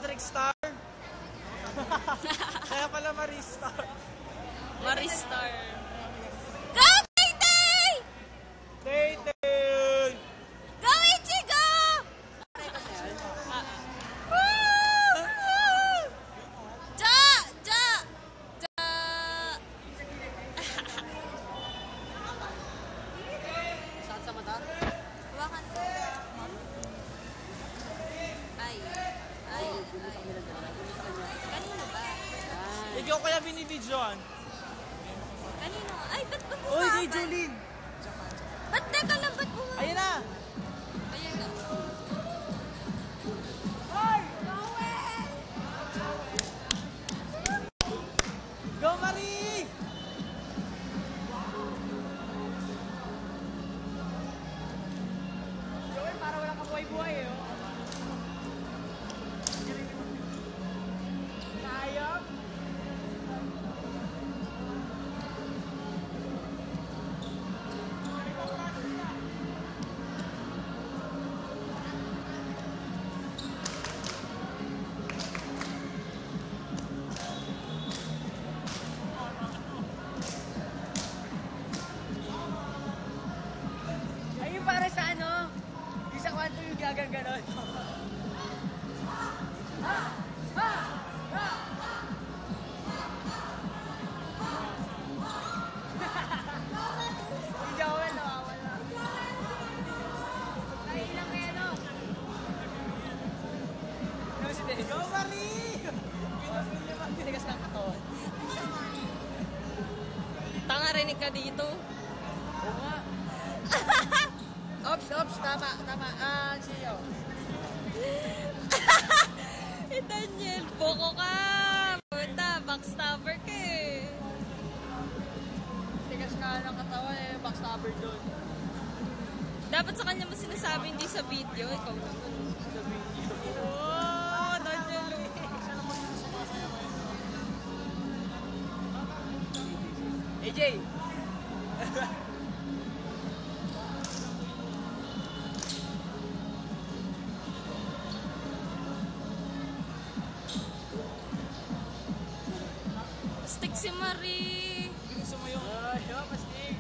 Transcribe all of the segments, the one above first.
Patrick Star. Kaya pala Maristar. Maristar. Go, Tay-Tay! Tay-Tay! Go, Ichigo! Ja! Ja! Ja! Saan sa mata? Hawakan ko. Ay. Ay. Kanino ba? Hindi ko kaya binibidyoan. Kanino? Ay, ba't ba Uy, kay Jolene! Ba't teka lang, ba't bumaba? Ayun na! Ayan na. Go, Marie! Joey, para wala kang buhay-buhay eh. Oh. Sayang. Ayun para sa ano? Di sa kwanto yung gagaganon. Si Joel nawawala. Ay, ilang kaya no? No, si Dennis. Go, Marie! Tinigas ng katawan. Tanga rinig ka dito. Oo nga. Ops, tama. Siyo. Daniel, boko ka. Puta, backstabber ka eh. Tigas nga ng katawan eh, backstabber doon. Dapat sa kanya mo sinasabi, hindi sa video. Ikaw naman. Sa video. Oh, Daniel. AJ! Stick si Marie. Gusto mo yung... Yo, pasti.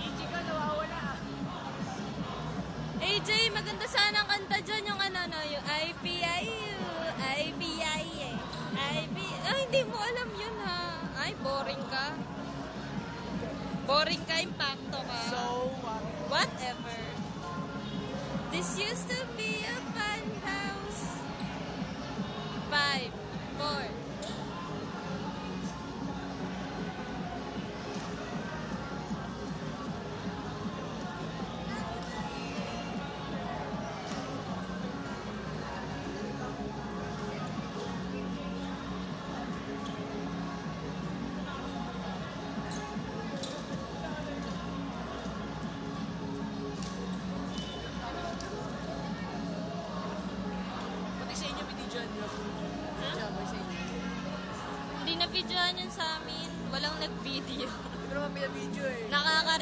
Ichigo, nawawala. AJ, maganda sana ang kanta dyan. Yung ano, yung IPIU. IPI eh. Ay, hindi mo alam yun ha. Ay, boring ka. Boring ka, impacto ka. So, what? Whatever. This used to be a fun house. 5, 4. Pati sa inyo, binidyoan nyo. May sa inyo. Hindi na videoan yun sa amin. Walang nag-video. Hindi ko naman pinabidyo eh. Nakaka